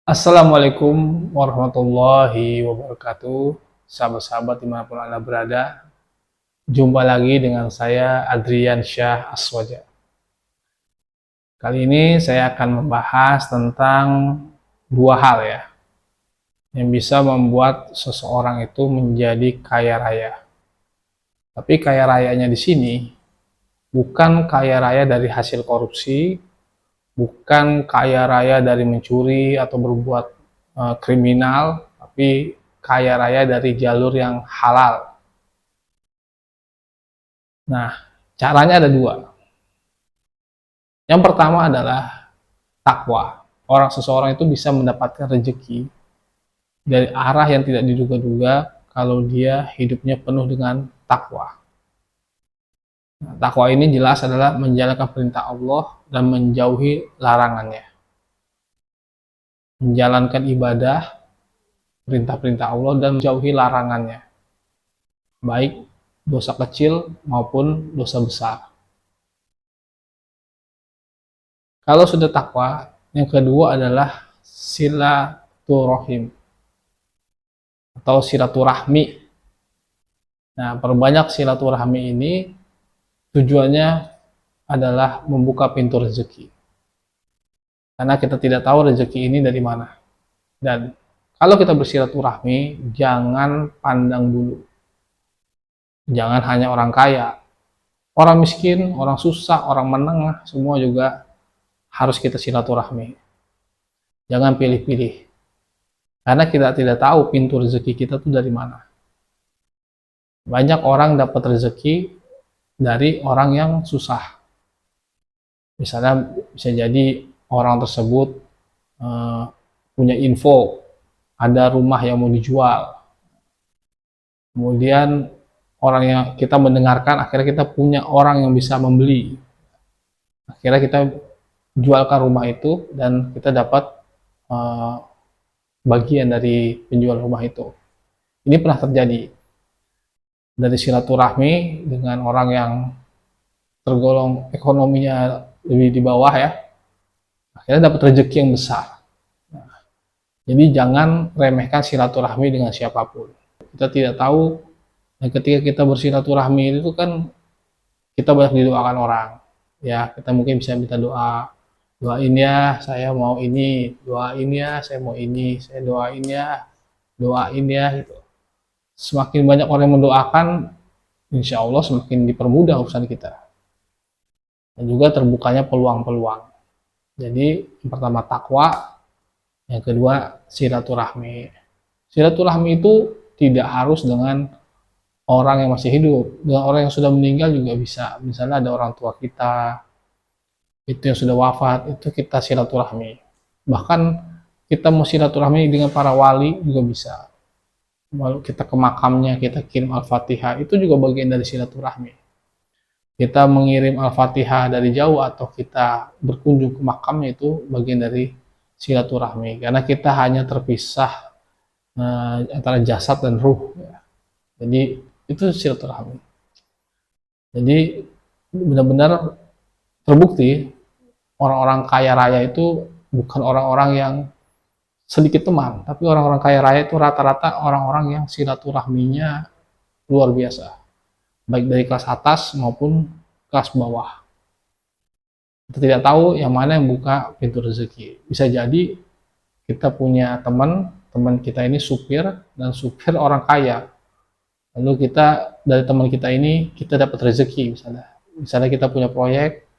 Assalamualaikum warahmatullahi wabarakatuh. Sahabat-sahabat dimanapun Anda berada, jumpa lagi dengan saya Adrian Syah Aswaja. Kali ini saya akan membahas tentang dua hal ya, yang bisa membuat seseorang itu menjadi kaya raya. Tapi kaya rayanya di sini bukan kaya raya dari hasil korupsi, bukan kaya raya dari mencuri atau berbuat kriminal, tapi kaya raya dari jalur yang halal. Nah, caranya ada dua. Yang pertama adalah takwa. Seseorang itu bisa mendapatkan rezeki dari arah yang tidak diduga-duga kalau dia hidupnya penuh dengan takwa. Nah, takwa ini jelas adalah menjalankan perintah Allah dan menjauhi larangannya. Menjalankan ibadah, perintah-perintah Allah dan menjauhi larangannya. Baik dosa kecil maupun dosa besar. Kalau sudah takwa, yang kedua adalah silaturahim atau silaturahmi. Nah, perbanyak silaturahmi ini tujuannya adalah membuka pintu rezeki. Karena kita tidak tahu rezeki ini dari mana. Dan kalau kita bersilaturahmi, jangan pandang bulu. Jangan hanya orang kaya. Orang miskin, orang susah, orang menengah, semua juga harus kita silaturahmi. Jangan pilih-pilih. Karena kita tidak tahu pintu rezeki kita tuh dari mana. Banyak orang dapat rezeki dari orang yang susah. Misalnya bisa jadi orang tersebut punya info ada rumah yang mau dijual. Kemudian orang yang kita mendengarkan, akhirnya kita punya orang yang bisa membeli. Akhirnya kita jualkan rumah itu dan kita dapat bagian dari penjual rumah itu. Ini pernah terjadi dari silaturahmi dengan orang yang tergolong ekonominya lebih di bawah ya, akhirnya dapat rezeki yang besar. Nah, jadi jangan remehkan silaturahmi dengan siapapun. Kita tidak tahu, dan ketika kita bersilaturahmi itu kan kita banyak didoakan orang. Ya, kita mungkin bisa minta doa, doain ya, saya mau ini, doain ya, saya mau ini, saya doain ya, gitu. Semakin banyak orang yang mendoakan, insya Allah semakin dipermudah urusan kita. Dan juga terbukanya peluang-peluang. Jadi yang pertama takwa, yang kedua silaturahmi. Silaturahmi itu tidak harus dengan orang yang masih hidup, dengan orang yang sudah meninggal juga bisa. Misalnya ada orang tua kita, itu yang sudah wafat, itu kita silaturahmi. Bahkan kita mau silaturahmi dengan para wali juga bisa. Lalu kita ke makamnya, kita kirim Al-Fatihah, itu juga bagian dari silaturahmi. Kita mengirim Al-Fatihah dari jauh atau kita berkunjung ke makamnya itu bagian dari silaturahmi. Karena kita hanya terpisah antara jasad dan ruh. Ya. Jadi itu silaturahmi. Jadi benar-benar terbukti orang-orang kaya raya itu bukan orang-orang yang sedikit teman, tapi orang-orang kaya raya itu rata-rata orang-orang yang silaturahminya luar biasa, baik dari kelas atas maupun kelas bawah. Kita tidak tahu yang mana yang buka pintu rezeki. Bisa jadi kita punya teman kita ini supir dan supir orang kaya. Lalu kita dari teman kita ini kita dapat rezeki misalnya. Misalnya kita punya proyek,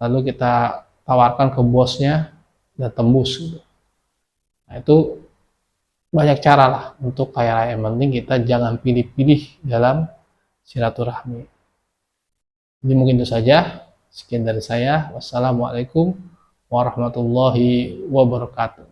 lalu kita tawarkan ke bosnya dan tembus gitu. Nah, itu banyak cara lah untuk kaya raya. Yang penting kita jangan pilih-pilih dalam silaturahmi. Jadi mungkin itu saja. Sekian dari saya. Wassalamualaikum warahmatullahi wabarakatuh.